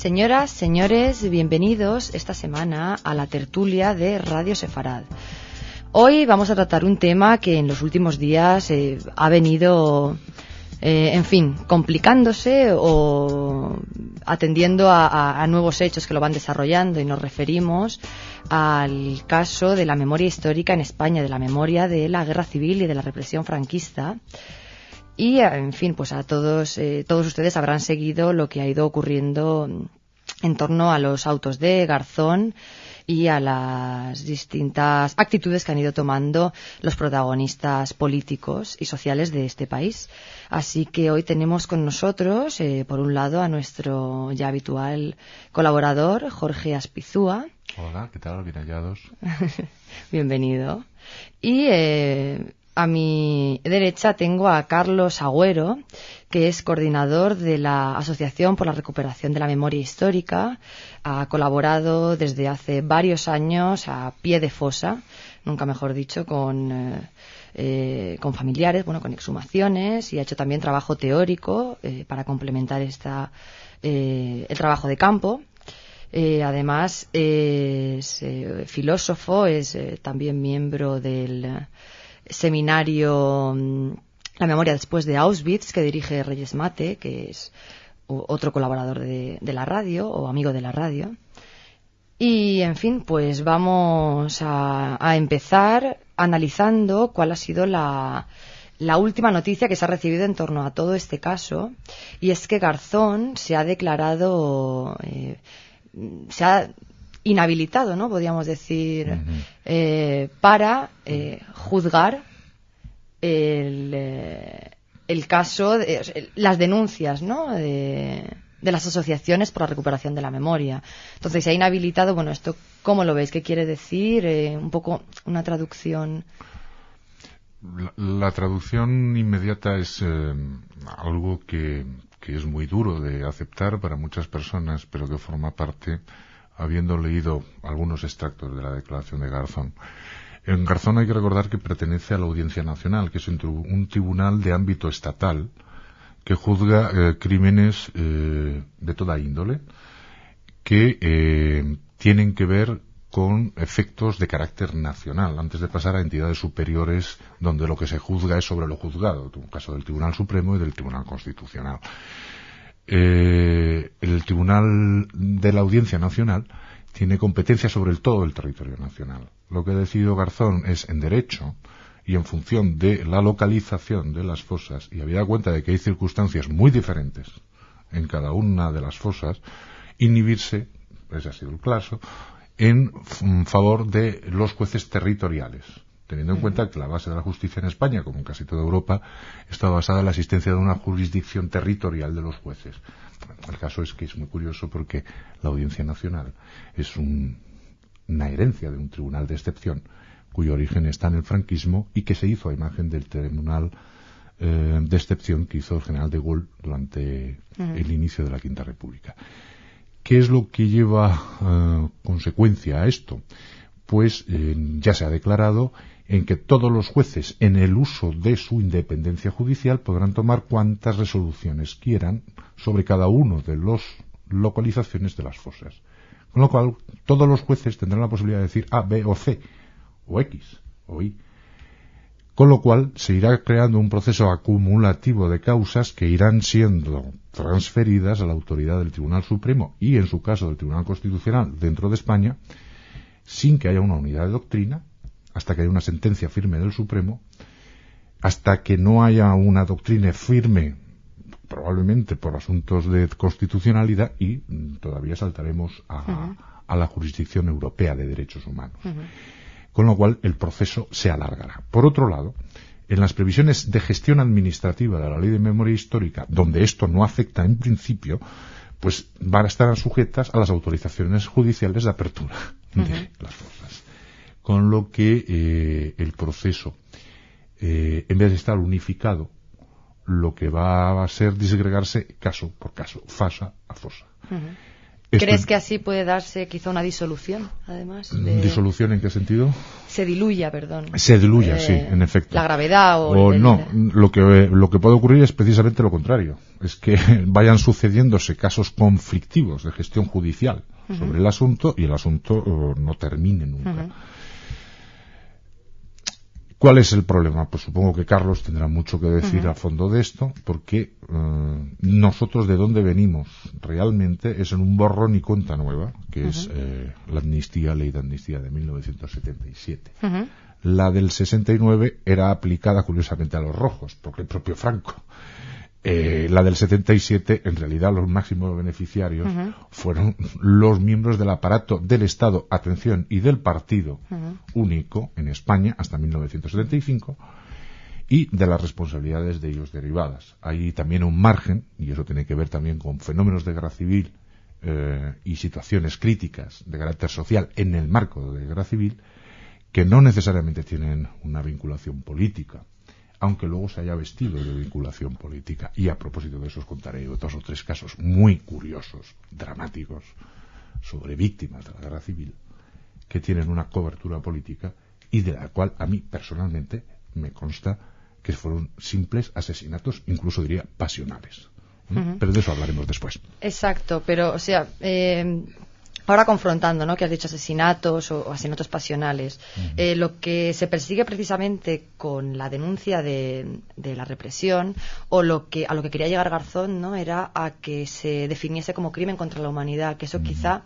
Señoras, señores, bienvenidos esta semana a la tertulia de Radio Sefarad. Hoy vamos a tratar un tema que en los últimos días ha venido, complicándose o atendiendo a nuevos hechos que lo van desarrollando, y nos referimos al caso de la memoria histórica en España, de la memoria de la guerra civil y de la represión franquista. Y, pues a todos ustedes habrán seguido lo que ha ido ocurriendo en torno a los autos de Garzón y a las distintas actitudes que han ido tomando los protagonistas políticos y sociales de este país. Así que hoy tenemos con nosotros, por un lado, a nuestro ya habitual colaborador, Jorge Aspizúa. Hola, ¿qué tal? Bien hallados. Bienvenido. Y a mi derecha tengo a Carlos Agüero, que es coordinador de la Asociación por la Recuperación de la Memoria Histórica. Ha colaborado desde hace varios años a pie de fosa, nunca mejor dicho, con familiares, con exhumaciones, y ha hecho también trabajo teórico para complementar el trabajo de campo. Además es filósofo, es también miembro del seminario La Memoria después de Auschwitz, que dirige Reyes Mate, que es otro colaborador de la radio o amigo de la radio. Y, pues vamos a empezar analizando cuál ha sido la última noticia que se ha recibido en torno a todo este caso, y es que Garzón se ha declarado, se ha inhabilitado, ¿no? Podríamos decir, para juzgar el caso, las denuncias, ¿no? De las asociaciones por la recuperación de la memoria. Entonces se ha inhabilitado. ¿Esto cómo lo veis? ¿Qué quiere decir? Un poco una traducción. La traducción inmediata es algo que es muy duro de aceptar para muchas personas, pero que forma parte, habiendo leído algunos extractos de la declaración de Garzón. En Garzón hay que recordar que pertenece a la Audiencia Nacional, que es un tribunal de ámbito estatal que juzga crímenes de toda índole que tienen que ver con efectos de carácter nacional, antes de pasar a entidades superiores donde lo que se juzga es sobre lo juzgado, en el caso del Tribunal Supremo y del Tribunal Constitucional. El Tribunal de la Audiencia Nacional tiene competencia sobre todo el territorio nacional. Lo que ha decidido Garzón es, en derecho y en función de la localización de las fosas, y habida cuenta de que hay circunstancias muy diferentes en cada una de las fosas, inhibirse, ese ha sido el caso, en favor de los jueces territoriales, teniendo en cuenta que la base de la justicia en España, como en casi toda Europa, está basada en la existencia de una jurisdicción territorial de los jueces. El caso es que es muy curioso porque la Audiencia Nacional es una herencia de un tribunal de excepción cuyo origen está en el franquismo y que se hizo a imagen del tribunal de excepción que hizo el general de Gaulle durante el inicio de la Quinta República. ¿Qué es lo que lleva consecuencia a esto? Pues ya se ha declarado en que todos los jueces, en el uso de su independencia judicial, podrán tomar cuantas resoluciones quieran sobre cada uno de las localizaciones de las fosas. Con lo cual, todos los jueces tendrán la posibilidad de decir A, B o C, o X, o Y. Con lo cual, se irá creando un proceso acumulativo de causas que irán siendo transferidas a la autoridad del Tribunal Supremo y, en su caso, del Tribunal Constitucional dentro de España, sin que haya una unidad de doctrina, hasta que haya una sentencia firme del Supremo, hasta que no haya una doctrina firme, probablemente por asuntos de constitucionalidad, y todavía saltaremos a la jurisdicción europea de derechos humanos. Con lo cual el proceso se alargará. Por otro lado, en las previsiones de gestión administrativa de la Ley de Memoria Histórica, donde esto no afecta en principio, pues van a estar sujetas a las autorizaciones judiciales de apertura de las fosas. Con lo que el proceso, en vez de estar unificado, lo que va a ser disgregarse caso por caso, fosa a fosa. ¿Crees que así puede darse quizá una disolución, además? ¿Disolución en qué sentido? Se diluya, perdón. Se diluya, sí, en efecto. La gravedad o no, lo que puede ocurrir es precisamente lo contrario. Es que vayan sucediéndose casos conflictivos de gestión judicial sobre el asunto y el asunto no termine nunca. ¿Cuál es el problema? Pues supongo que Carlos tendrá mucho que decir a fondo de esto, porque nosotros de dónde venimos realmente es en un borrón y cuenta nueva, que es la ley de amnistía de 1977. La del 69 era aplicada curiosamente a los rojos, porque el propio Franco. La del 77, en realidad, los máximos beneficiarios fueron los miembros del aparato del Estado, atención, y del partido único en España hasta 1975, y de las responsabilidades de ellos derivadas. Hay también un margen, y eso tiene que ver también con fenómenos de guerra civil y situaciones críticas de carácter social en el marco de guerra civil, que no necesariamente tienen una vinculación política, aunque luego se haya vestido de vinculación política. Y a propósito de eso os contaré 2 o 3 casos muy curiosos, dramáticos, sobre víctimas de la guerra civil, que tienen una cobertura política y de la cual a mí personalmente me consta que fueron simples asesinatos, incluso diría pasionales. Pero de eso hablaremos después. Exacto, pero o sea... Ahora confrontando, ¿no? Que has dicho asesinatos o asesinatos pasionales. Lo que se persigue precisamente con la denuncia de la represión, o a lo que quería llegar Garzón, ¿no? Era a que se definiese como crimen contra la humanidad, que eso quizá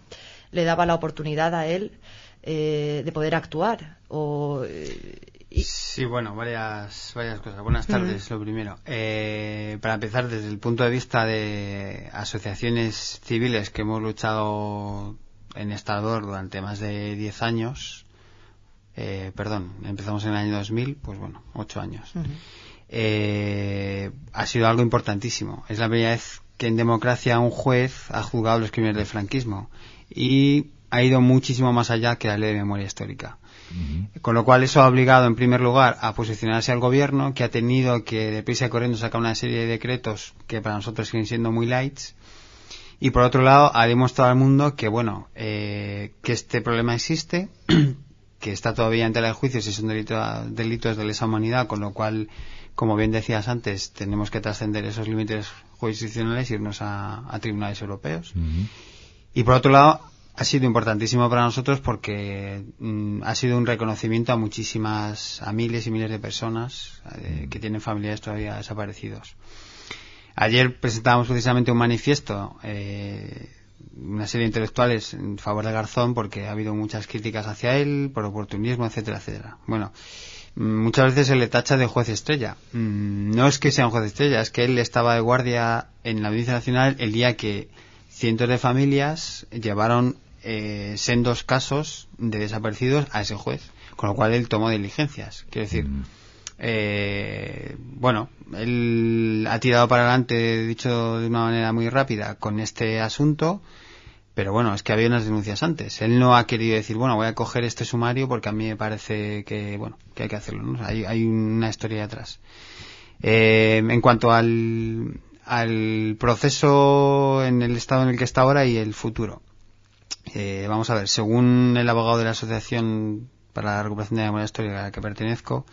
le daba la oportunidad a él de poder actuar. Sí, bueno, varias cosas. Buenas tardes, lo primero. Para empezar, desde el punto de vista de asociaciones civiles que hemos luchado en Estador durante más de 10 años, empezamos en el año 2000, pues bueno, 8 años. Ha sido algo importantísimo. Es la primera vez que en democracia un juez ha juzgado los crímenes del franquismo y ha ido muchísimo más allá que la ley de memoria histórica. Con lo cual eso ha obligado en primer lugar a posicionarse al gobierno, que ha tenido que deprisa y corriendo sacar una serie de decretos que para nosotros siguen siendo muy lights, y por otro lado ha demostrado al mundo que que este problema existe, que está todavía en tela de juicio si son delitos de lesa humanidad, con lo cual, como bien decías antes, tenemos que trascender esos límites jurisdiccionales e irnos a tribunales europeos. Y por otro lado ha sido importantísimo para nosotros porque ha sido un reconocimiento a miles y miles de personas que tienen familiares todavía desaparecidos. Ayer presentábamos precisamente un manifiesto, una serie de intelectuales en favor de Garzón, porque ha habido muchas críticas hacia él por oportunismo, etcétera, etcétera. Bueno, muchas veces se le tacha de juez estrella. No es que sea un juez estrella, es que él estaba de guardia en la Audiencia Nacional el día que cientos de familias llevaron sendos casos de desaparecidos a ese juez, con lo cual él tomó diligencias. Quiero decir, él ha tirado para adelante, dicho de una manera muy rápida, con este asunto, pero bueno, es que había unas denuncias antes. Él no ha querido decir, bueno, voy a coger este sumario porque a mí me parece que hay que hacerlo, ¿no? Hay una historia atrás. En cuanto al proceso en el estado en el que está ahora y el futuro. Vamos a ver, según el abogado de la Asociación para la Recuperación de la Memoria Histórica a la que pertenezco,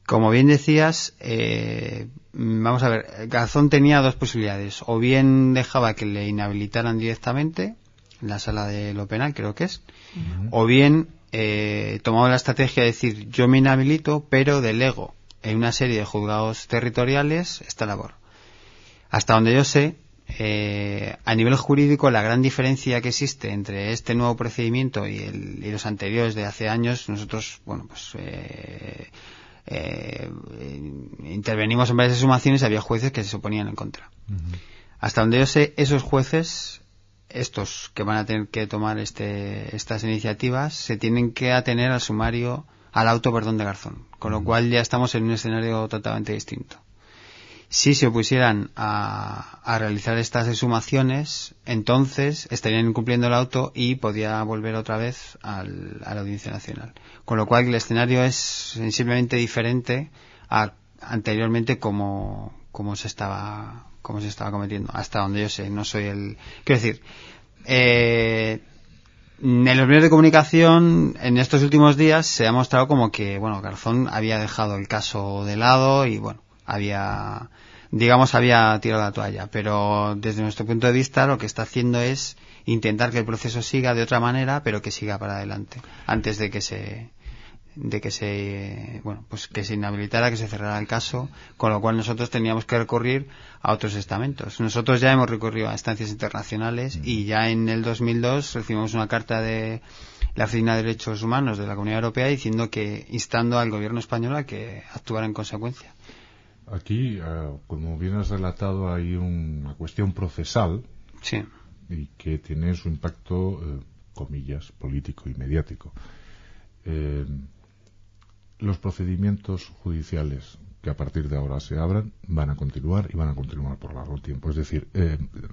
como bien decías, vamos a ver, Garzón tenía 2 posibilidades. O bien dejaba que le inhabilitaran directamente en la sala de lo penal, creo que es, o bien tomaba la estrategia de decir, yo me inhabilito, pero delego en una serie de juzgados territoriales esta labor. Hasta donde yo sé, a nivel jurídico, la gran diferencia que existe entre este nuevo procedimiento y los anteriores de hace años, nosotros, intervenimos en varias exhumaciones y había jueces que se oponían en contra. Hasta donde yo sé, esos jueces, estos que van a tener que tomar estas iniciativas, se tienen que atener al sumario, al auto de Garzón, con lo cual ya estamos en un escenario totalmente distinto. Si se opusieran a realizar estas exhumaciones, entonces estarían incumpliendo el auto y podía volver otra vez a la Audiencia Nacional. Con lo cual el escenario es sensiblemente diferente a anteriormente como se estaba cometiendo. Hasta donde yo sé, no soy quiero decir, en los medios de comunicación en estos últimos días se ha mostrado como que, bueno, Garzón había dejado el caso de lado y, bueno, había tirado la toalla, pero desde nuestro punto de vista lo que está haciendo es intentar que el proceso siga de otra manera, pero que siga para adelante, antes de que se inhabilitara, que se cerrara el caso, con lo cual nosotros teníamos que recurrir a otros estamentos. Nosotros ya hemos recurrido a instancias internacionales y ya en el 2002 recibimos una carta de la Oficina de Derechos Humanos de la Comunidad Europea instando al gobierno español a que actuara en consecuencia. Aquí, como bien has relatado, hay una cuestión procesal, sí, y que tiene su impacto, comillas, político y mediático. Los procedimientos judiciales que a partir de ahora se abran van a continuar y van a continuar por largo tiempo. Es decir,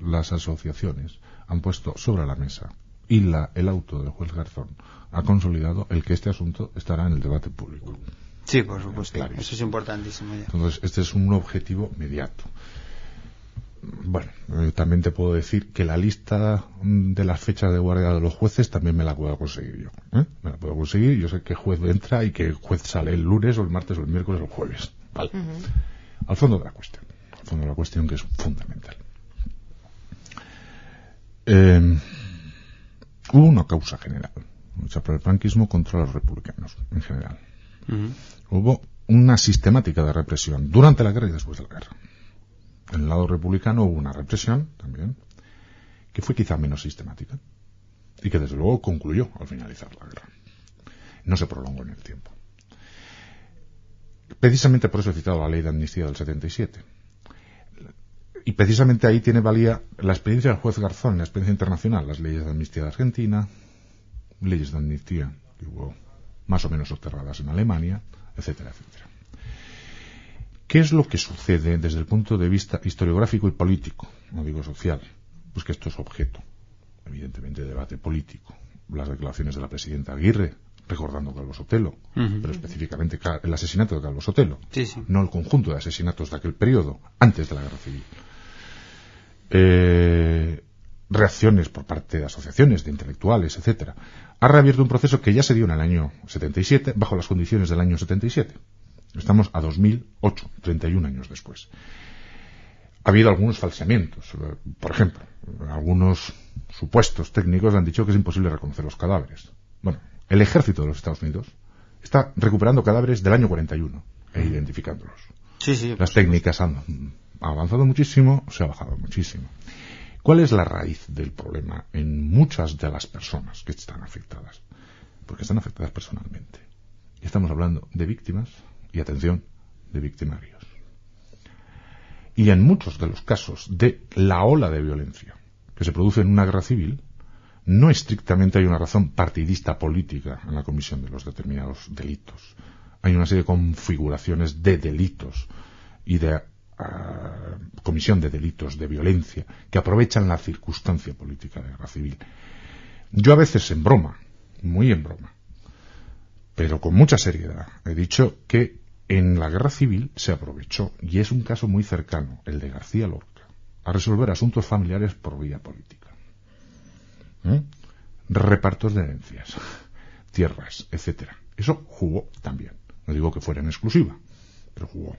las asociaciones han puesto sobre la mesa y el auto del juez Garzón ha consolidado el que este asunto estará en el debate público. Sí, por supuesto. Claro. Eso es importantísimo ya. Entonces, este es un objetivo inmediato. Bueno, también te puedo decir que la lista de las fechas de guardia de los jueces también me la puedo conseguir yo. Me la puedo conseguir, yo sé qué juez entra y qué juez sale el lunes o el martes o el miércoles o el jueves. Vale. Al fondo de la cuestión. Al fondo de la cuestión, que es fundamental. Hubo una causa general, lucha por el franquismo contra los republicanos en general. Hubo una sistemática de represión durante la guerra y después de la guerra. En el lado republicano hubo una represión también, que fue quizá menos sistemática y que desde luego concluyó al finalizar la guerra. No se prolongó en el tiempo. Precisamente por eso he citado la ley de amnistía del 77. Y precisamente ahí tiene valía la experiencia del juez Garzón, la experiencia internacional, las leyes de amnistía de Argentina, leyes de amnistía que hubo más o menos observadas en Alemania, etcétera, etcétera. ¿Qué es lo que sucede desde el punto de vista historiográfico y político? No digo social. Pues que esto es objeto, evidentemente, de debate político. Las declaraciones de la presidenta Aguirre, recordando a Calvo Sotelo, pero específicamente el asesinato de Calvo Sotelo, no el conjunto de asesinatos de aquel periodo, antes de la Guerra Civil. Reacciones por parte de asociaciones, de intelectuales, etcétera. Ha reabierto un proceso que ya se dio en el año 77, bajo las condiciones del año 77. Estamos a 2008, 31 años después. Ha habido algunos falseamientos. Por ejemplo, algunos supuestos técnicos han dicho que es imposible reconocer los cadáveres. Bueno, el ejército de los Estados Unidos está recuperando cadáveres del año 41 e identificándolos. Sí, las técnicas han avanzado muchísimo, se ha bajado muchísimo. ¿Cuál es la raíz del problema en muchas de las personas que están afectadas? Porque están afectadas personalmente. Y estamos hablando de víctimas y, atención, de victimarios. Y en muchos de los casos de la ola de violencia que se produce en una guerra civil, no estrictamente hay una razón partidista política en la comisión de los determinados delitos. Hay una serie de configuraciones de delitos y de comisión de delitos de violencia que aprovechan la circunstancia política de guerra civil. Yo a veces en broma, muy en broma, pero con mucha seriedad, he dicho que en la guerra civil se aprovechó, y es un caso muy cercano, el de García Lorca, a resolver asuntos familiares por vía política. Repartos de herencias, tierras, etcétera. Eso jugó también. No digo que fuera en exclusiva, pero jugó.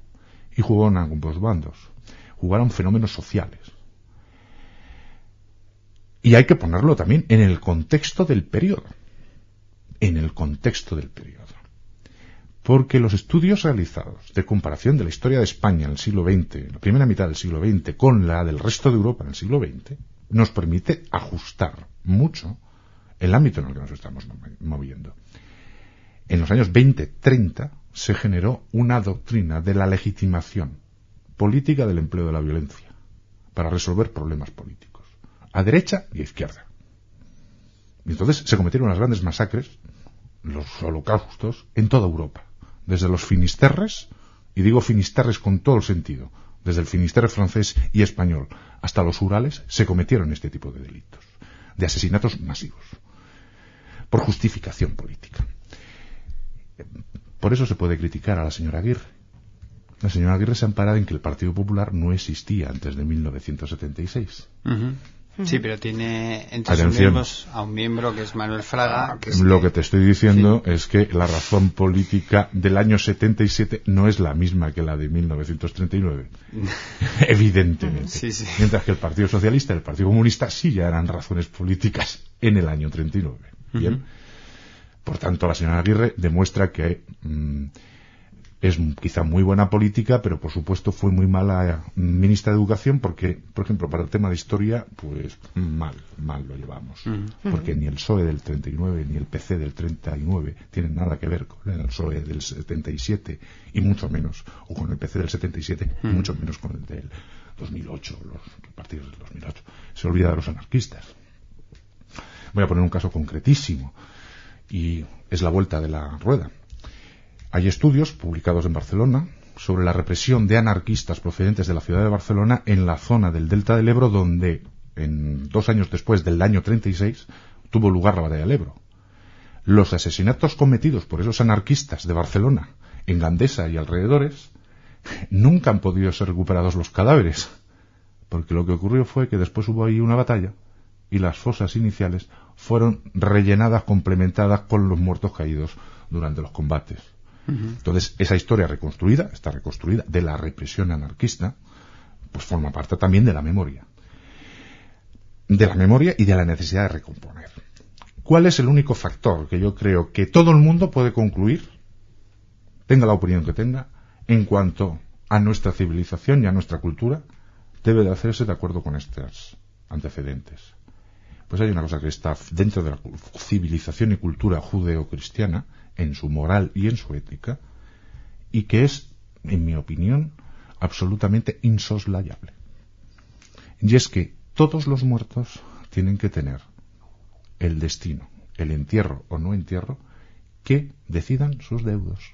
Y jugó en ambos bandos. Jugaron fenómenos sociales. Y hay que ponerlo también en el contexto del periodo. En el contexto del periodo. Porque los estudios realizados de comparación de la historia de España en el siglo XX, la primera mitad del siglo XX, con la del resto de Europa en el siglo XX, nos permite ajustar mucho el ámbito en el que nos estamos moviendo. En los años 20-30 se generó una doctrina de la legitimación política del empleo de la violencia para resolver problemas políticos, a derecha y a izquierda. Y entonces se cometieron las grandes masacres, los holocaustos, en toda Europa, desde los Finisterres, y digo Finisterres con todo el sentido, desde el Finisterre francés y español hasta los Urales, se cometieron este tipo de delitos, de asesinatos masivos, por justificación política. Por eso se puede criticar a la señora Aguirre. La señora Aguirre se ampara en que el Partido Popular no existía antes de 1976. Sí, pero tiene entre sus Atención. miembros a un miembro que es Manuel Fraga. Lo que te estoy diciendo es que la razón política del año 77 no es la misma que la de 1939. Evidentemente. Sí, sí. Mientras que el Partido Socialista y el Partido Comunista sí ya eran razones políticas en el año 39. Bien. Por tanto, la señora Aguirre demuestra que es quizá muy buena política, pero por supuesto fue muy mala ministra de Educación porque, por ejemplo, para el tema de historia, pues mal lo llevamos. Porque ni el PSOE del 39 ni el PC del 39 tienen nada que ver con el PSOE del 77 y mucho menos, o con el PC del 77 y mucho menos con el del 2008, los partidos del 2008. Se olvida de los anarquistas. Voy a poner un caso concretísimo y es la vuelta de la rueda. Hay estudios publicados en Barcelona sobre la represión de anarquistas procedentes de la ciudad de Barcelona en la zona del Delta del Ebro, donde 2 años después del año 36 tuvo lugar la batalla del Ebro. Los asesinatos cometidos por esos anarquistas de Barcelona, en Gandesa y alrededores, nunca han podido ser recuperados los cadáveres, porque lo que ocurrió fue que después hubo ahí una batalla y las fosas iniciales fueron rellenadas, complementadas con los muertos caídos durante los combates. Entonces, esa historia está reconstruida de la represión anarquista, pues forma parte también de la memoria. De la memoria y de la necesidad de recomponer. ¿Cuál es el único factor que yo creo que todo el mundo puede concluir, tenga la opinión que tenga, en cuanto a nuestra civilización y a nuestra cultura, debe de hacerse de acuerdo con estos antecedentes? Pues hay una cosa que está dentro de la civilización y cultura judeo-cristiana, en su moral y en su ética, y que es, en mi opinión, absolutamente insoslayable. Y es que todos los muertos tienen que tener el destino, el entierro o no entierro, que decidan sus deudos.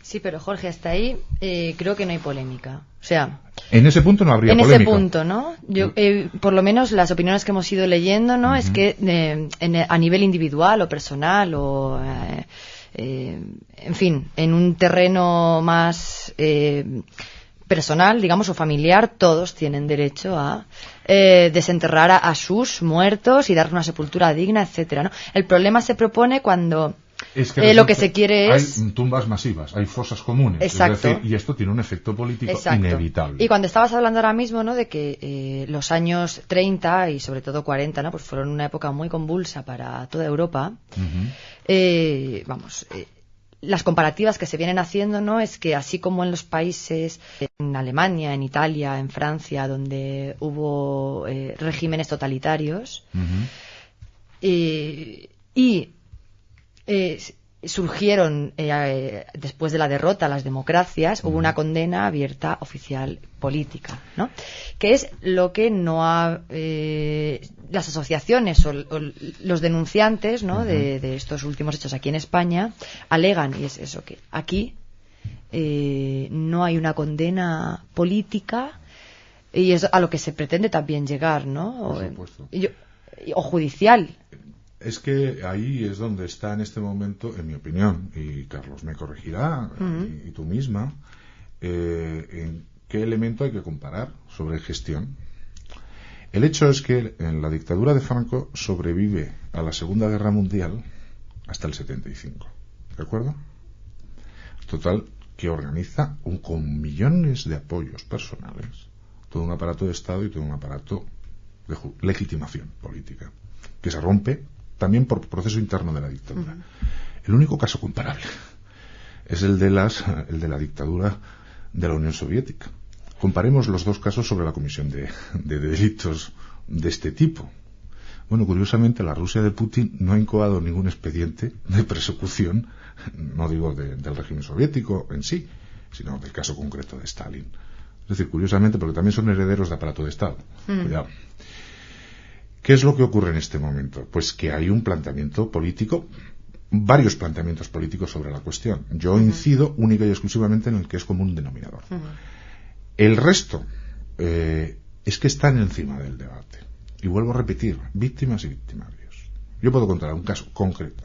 Sí, pero Jorge, hasta ahí creo que no hay polémica. O sea, en ese punto no habría polémica. En ese punto, ¿no? Yo, por lo menos las opiniones que hemos ido leyendo, ¿no? Es que a nivel individual o personal o en fin, en un terreno más personal, digamos, o familiar, todos tienen derecho a desenterrar a sus muertos y dar una sepultura digna, etcétera, ¿no? El problema se propone cuando es que lo que se quiere es... Hay tumbas masivas, hay fosas comunes. Exacto. Es decir, y esto tiene un efecto político inevitable. Y cuando estabas hablando ahora mismo, ¿no?, de que los años 30 y sobre todo 40, ¿no?, pues fueron una época muy convulsa para toda Europa. Las comparativas que se vienen haciendo, ¿no?, es que así como en los países, en Alemania, en Italia, en Francia, donde hubo regímenes totalitarios, surgieron después de la derrota las democracias, hubo una condena abierta oficial política, ¿no?, que es lo que no ha las asociaciones o los denunciantes, ¿no?, de estos últimos hechos aquí en España alegan, y es eso, que aquí no hay una condena política, y es a lo que se pretende también llegar, ¿no? Por supuesto. O judicial. Es que ahí es donde está en este momento, en mi opinión, y Carlos me corregirá, y tú misma, en qué elemento hay que comparar sobre gestión. El hecho es que en la dictadura de Franco sobrevive a la Segunda Guerra Mundial hasta el 75, ¿de acuerdo? Total, que organiza con millones de apoyos personales todo un aparato de Estado y todo un aparato de legitimación política, que se rompe también por proceso interno de la dictadura. El único caso comparable es el de la dictadura de la Unión Soviética. Comparemos los dos casos sobre la comisión de delitos de este tipo. Bueno, curiosamente, la Rusia de Putin no ha incoado ningún expediente de persecución, no digo del régimen soviético en sí, sino del caso concreto de Stalin. Es decir, curiosamente, porque también son herederos de aparato de Estado. Cuidado. ¿Qué es lo que ocurre en este momento? Pues que hay un planteamiento político, varios planteamientos políticos sobre la cuestión. Yo incido única y exclusivamente en el que es común denominador. El resto es que están encima del debate. Y vuelvo a repetir, víctimas y victimarios. Yo puedo contar un caso concreto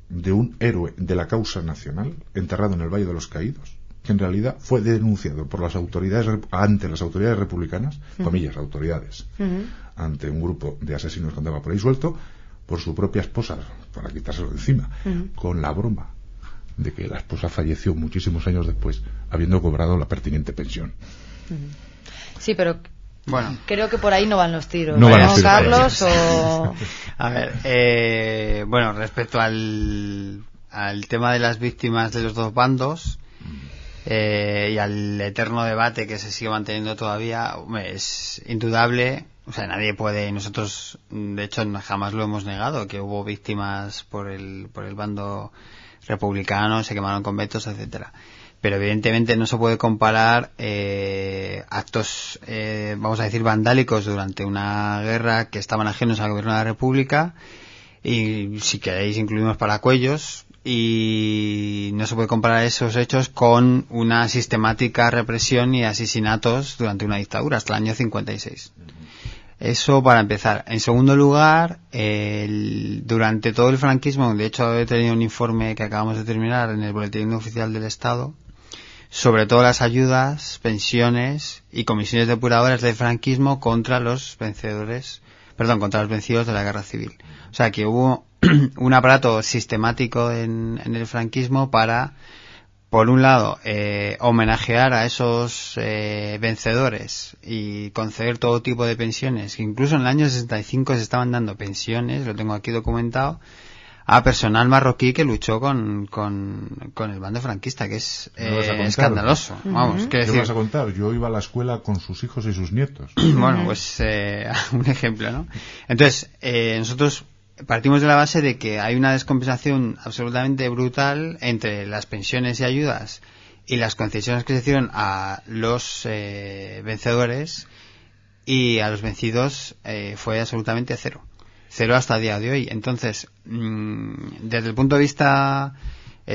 de un héroe de la causa nacional enterrado en el Valle de los Caídos, que en realidad fue denunciado por las autoridades ante las autoridades republicanas, comillas, autoridades, ante un grupo de asesinos que andaba por ahí suelto, por su propia esposa, para quitárselo de encima, con la broma de que la esposa falleció muchísimos años después, habiendo cobrado la pertinente pensión. Sí, pero bueno, creo que por ahí no van los tiros. No van los tiros, Carlos, o... A ver, bueno, respecto al tema de las víctimas de los dos bandos y al eterno debate que se sigue manteniendo todavía, es indudable, o sea, nadie puede, nosotros de hecho jamás lo hemos negado, que hubo víctimas por el bando republicano, se quemaron conventos, etcétera. Pero evidentemente no se puede comparar actos, vamos a decir, vandálicos durante una guerra que estaban ajenos al gobierno de la República, y si queréis incluimos Paracuellos, y no se puede comparar esos hechos con una sistemática represión y asesinatos durante una dictadura hasta el año 56. Eso para empezar. En segundo lugar, durante todo el franquismo, de hecho he tenido un informe que acabamos de terminar en el Boletín Oficial del Estado, sobre todo las ayudas, pensiones y comisiones depuradoras del franquismo contra los vencidos de la guerra civil. O sea que hubo un aparato sistemático en el franquismo para, por un lado, homenajear a esos vencedores y conceder todo tipo de pensiones, que incluso en el año 65 se estaban dando pensiones, lo tengo aquí documentado, a personal marroquí que luchó con el bando franquista, que es escandaloso. Vamos, ¿Qué vas a contar? Yo iba a la escuela con sus hijos y sus nietos. Bueno, pues un ejemplo, ¿no? Entonces, nosotros partimos de la base de que hay una descompensación absolutamente brutal entre las pensiones y ayudas y las concesiones que se hicieron a los vencedores, y a los vencidos fue absolutamente cero hasta el día de hoy. Entonces, desde el punto de vista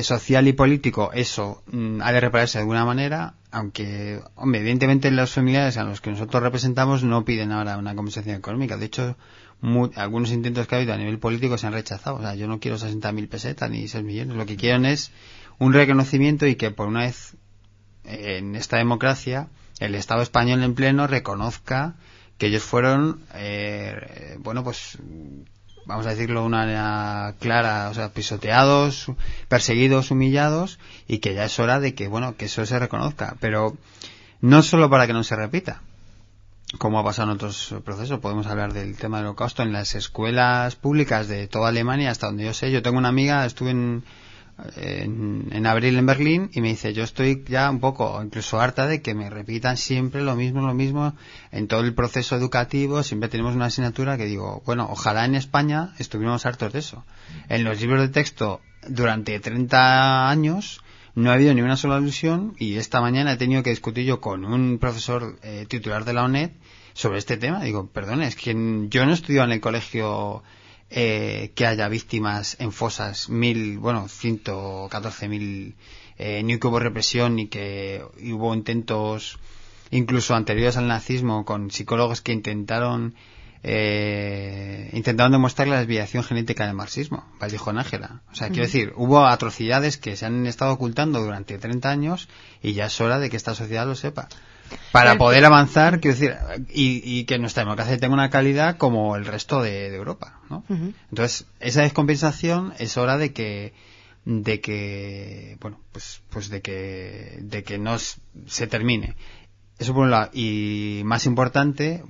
social y político, eso ha de repararse de alguna manera, aunque, hombre, evidentemente los familiares a los que nosotros representamos no piden ahora una compensación económica. De hecho, algunos intentos que ha habido a nivel político se han rechazado. O sea, yo no quiero 60.000 pesetas ni 6 millones. Lo que quieren es un reconocimiento, y que por una vez en esta democracia el Estado español en pleno reconozca que ellos fueron, pues vamos a decirlo de una manera clara, o sea, pisoteados, perseguidos, humillados, y que ya es hora de que, que eso se reconozca. Pero no solo para que no se repita, como ha pasado en otros procesos. Podemos hablar del tema del Holocausto en las escuelas públicas de toda Alemania, hasta donde yo sé. Yo tengo una amiga, estuve en abril en Berlín, y me dice, yo estoy ya un poco, incluso harta de que me repitan siempre lo mismo en todo el proceso educativo. Siempre tenemos una asignatura que digo, ojalá en España estuviéramos hartos de eso. En los libros de texto durante 30 años no ha habido ni una sola alusión, y esta mañana he tenido que discutir yo con un profesor titular de la UNED sobre este tema. Digo, perdón, es que yo no he estudiado en el colegio que haya víctimas en fosas, 114.000, ni que hubo represión, ni que hubo intentos incluso anteriores al nazismo con psicólogos que intentaron demostrar la desviación genética del marxismo, Vallejo Nájera. O sea, quiero decir, hubo atrocidades que se han estado ocultando durante 30 años, y ya es hora de que esta sociedad lo sepa, para poder avanzar, quiero decir, y que nuestra democracia tenga una calidad como el resto de Europa, ¿no? Entonces, esa descompensación es hora de que no se termine. Eso por un lado. Y más importante,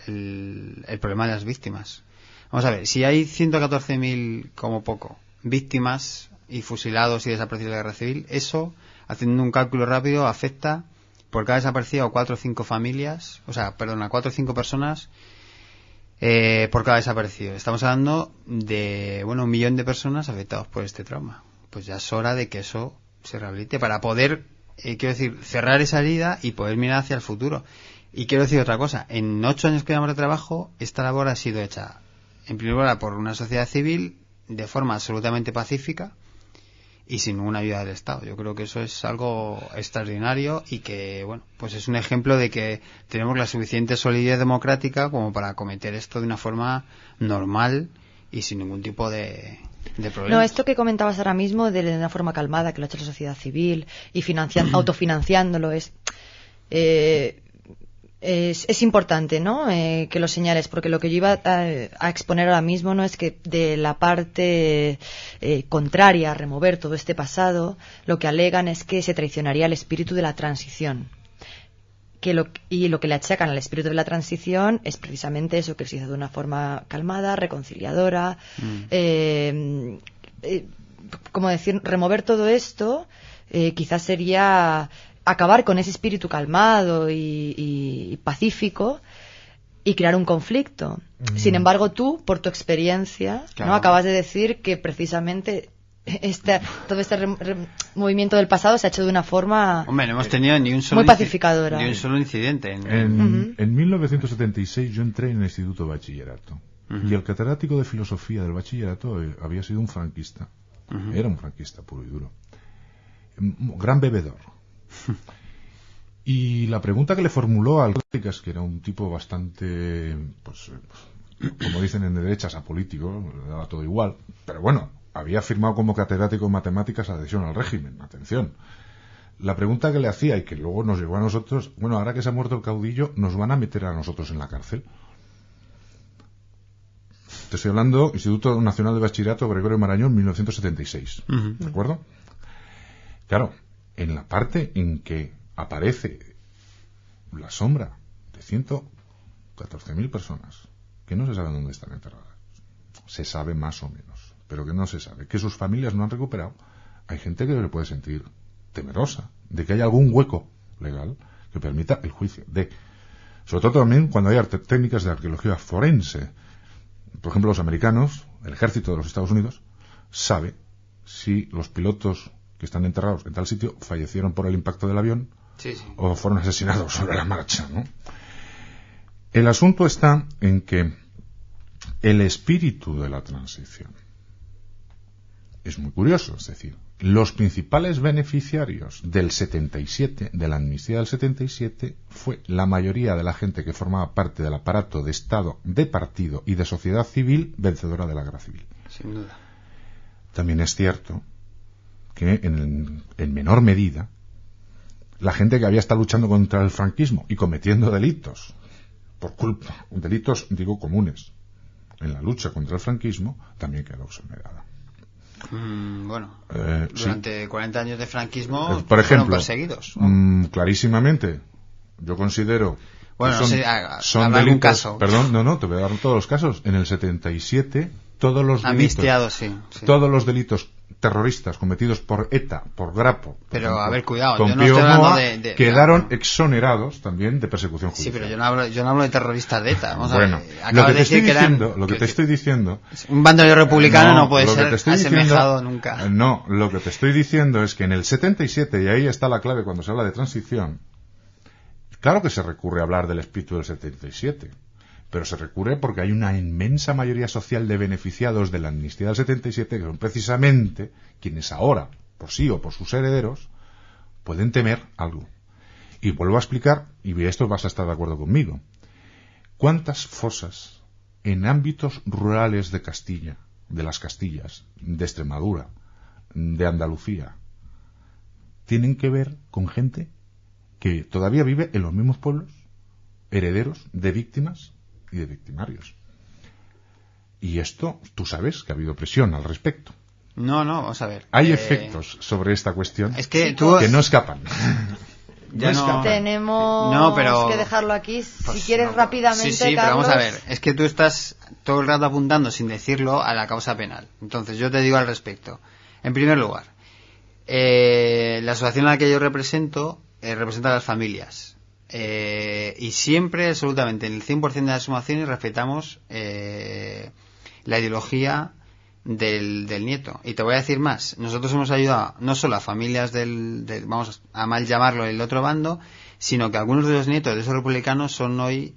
el problema de las víctimas. Vamos a ver, si hay 114.000 como poco víctimas y fusilados y desaparecidos de la guerra civil, eso, haciendo un cálculo rápido, afecta por cada desaparecido a 4 o 5 familias, a 4 o 5 personas por cada desaparecido. Estamos hablando de 1 millón de personas afectados por este trauma. Pues ya es hora de que eso se rehabilite para poder, cerrar esa herida y poder mirar hacia el futuro. Y quiero decir otra cosa, en 8 años que llevamos de trabajo, esta labor ha sido hecha, en primer lugar, por una sociedad civil, de forma absolutamente pacífica y sin ninguna ayuda del Estado. Yo creo que eso es algo extraordinario, y que, es un ejemplo de que tenemos la suficiente solidez democrática como para acometer esto de una forma normal y sin ningún tipo de de problemas. No, esto que comentabas ahora mismo de una forma calmada, que lo ha hecho la sociedad civil y autofinanciándolo, es importante, ¿no? Que lo señales, porque lo que yo iba a exponer ahora mismo no es que de la parte contraria a remover todo este pasado, lo que alegan es que se traicionaría el espíritu de la transición. Y lo que le achacan al espíritu de la transición es precisamente eso, que se hizo de una forma calmada, reconciliadora. Como decir, remover todo esto quizás sería acabar con ese espíritu calmado y pacífico y crear un conflicto. Sin embargo, tú, por tu experiencia, claro, ¿no? Acabas de decir que precisamente todo este movimiento del pasado se ha hecho de una forma Hombre, no hemos tenido ni un solo muy pacificadora. Ni un solo incidente. En 1976 yo entré en el Instituto de Bachillerato. Y el catedrático de filosofía del bachillerato había sido un franquista. Era un franquista puro y duro. Gran bebedor. Y la pregunta que le formuló al que era un tipo bastante, como dicen en derechas, apolítico, le daba todo igual, pero bueno, había firmado como catedrático en matemáticas adhesión al régimen. Atención. La pregunta que le hacía y que luego nos llevó a nosotros, bueno, ahora que se ha muerto el caudillo, ¿nos van a meter a nosotros en la cárcel? Te estoy hablando Instituto Nacional de Bachillerato Gregorio Marañón, 1976. ¿De acuerdo? Claro, en la parte en que aparece la sombra de 114.000 personas que no se sabe dónde están enterradas. Se sabe más o menos, pero que no se sabe. Que sus familias no han recuperado. Hay gente que se puede sentir temerosa de que haya algún hueco legal que permita el juicio. Sobre todo también cuando hay técnicas de arqueología forense. Por ejemplo, los americanos, el ejército de los Estados Unidos, sabe si los pilotos que están enterrados en tal sitio fallecieron por el impacto del avión o fueron asesinados sobre la marcha, ¿no? El asunto está en que el espíritu de la transición es muy curioso, es decir, los principales beneficiarios del 77, de la amnistía del 77, fue la mayoría de la gente que formaba parte del aparato de Estado, de partido y de sociedad civil vencedora de la guerra civil. Sin duda. También es cierto que en menor medida la gente que había estado luchando contra el franquismo y cometiendo delitos delitos digo comunes en la lucha contra el franquismo también quedó exonerada. Durante 40 años de franquismo por ejemplo, fueron perseguidos, ¿no? Clarísimamente yo considero bueno, son delitos, caso. Perdón, no, te voy a dar todos los casos. En el 77 todos los delitos, todos los delitos terroristas cometidos por ETA, por Grapo, pero ejemplo, a ver, cuidado, con yo no estoy hablando de quedaron exonerados también de persecución judicial. Sí, pero yo no hablo de terroristas de ETA. Vamos bueno, a ver, acabas de decir lo que te estoy diciendo, un bandolero republicano no puede ser asemejado nunca. No, lo que te estoy diciendo es que en el 77, y ahí está la clave cuando se habla de transición, claro que se recurre a hablar del espíritu del 77. Pero se recurre porque hay una inmensa mayoría social de beneficiados de la amnistía del 77 que son precisamente quienes ahora, por sí o por sus herederos, pueden temer algo. Y vuelvo a explicar, y esto vas a estar de acuerdo conmigo, ¿cuántas fosas en ámbitos rurales de Castilla, de las Castillas, de Extremadura, de Andalucía, tienen que ver con gente que todavía vive en los mismos pueblos, herederos de víctimas y de victimarios? Y esto, tú sabes que ha habido presión al respecto. No, vamos a ver. Hay efectos sobre esta cuestión que no escapan. Tenemos que dejarlo aquí. Si quieres rápidamente, sí, Carlos. Pero vamos a ver. Es que tú estás todo el rato apuntando sin decirlo a la causa penal. Entonces yo te digo al respecto. En primer lugar, la asociación a la que yo represento representa a las familias. Y siempre, absolutamente, en el 100% de las asociaciones respetamos la ideología del nieto. Y te voy a decir más. Nosotros hemos ayudado no solo a familias vamos a mal llamarlo, el otro bando, sino que algunos de los nietos de esos republicanos son hoy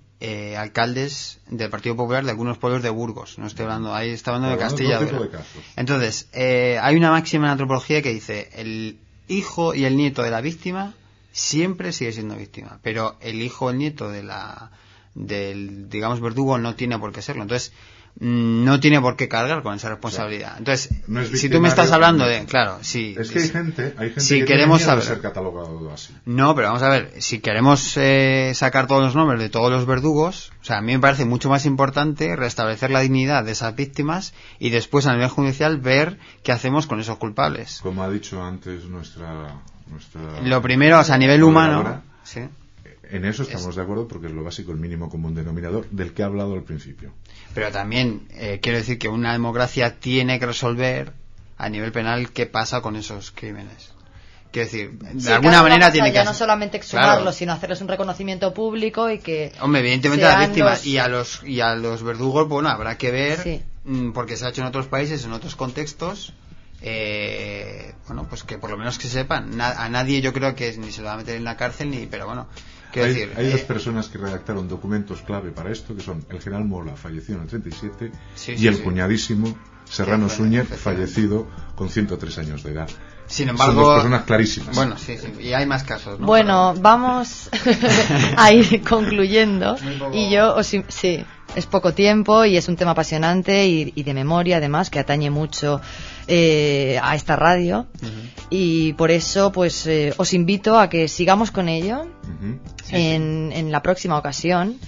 alcaldes del Partido Popular de algunos pueblos de Burgos. No estoy hablando, ahí está hablando de Castilla. Entonces, hay una máxima en antropología que dice: el hijo y el nieto de la víctima siempre sigue siendo víctima, pero el hijo o el nieto del digamos verdugo no tiene por qué serlo. Entonces, no tiene por qué cargar con esa responsabilidad. Entonces, no es si tú me estás hablando de, claro, sí. Es que hay gente si que queremos tiene miedo saber, de ser catalogado así. No, pero vamos a ver, si queremos sacar todos los nombres de todos los verdugos, o sea, a mí me parece mucho más importante restablecer la dignidad de esas víctimas y después a nivel judicial ver qué hacemos con esos culpables. Como ha dicho antes nuestra lo primero, o sea, a nivel humano, sí. En eso estamos de acuerdo porque es lo básico, el mínimo común denominador del que he hablado al principio. Pero también quiero decir que una democracia tiene que resolver a nivel penal qué pasa con esos crímenes. Quiero decir, de alguna manera tiene que... no solamente exhumarlos, sino hacerles un reconocimiento público y que... Hombre, evidentemente a las víctimas y a los verdugos, bueno, habrá que ver, porque se ha hecho en otros países, en otros contextos... bueno, pues que por lo menos que sepan. A nadie yo creo que ni se lo va a meter en la cárcel, pero bueno... Hay dos personas que redactaron documentos clave para esto, que son el general Mola, fallecido en el 37, y el cuñadísimo Serrano Súñez, fallecido con 103 años de edad. Sin embargo, son dos personas clarísimas. Bueno, y hay más casos, ¿no? Bueno, vamos a ir concluyendo. Y yo, sí, es poco tiempo y es un tema apasionante y de memoria, además, que atañe mucho a esta radio. Y por eso, pues, os invito a que sigamos con ello en la próxima ocasión.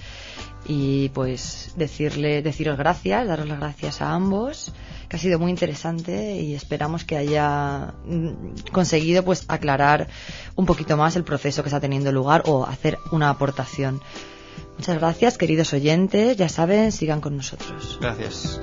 Y pues deciros gracias, daros las gracias a ambos, que ha sido muy interesante y esperamos que haya conseguido pues aclarar un poquito más el proceso que está teniendo lugar o hacer una aportación. Muchas gracias, queridos oyentes, ya saben, sigan con nosotros. Gracias.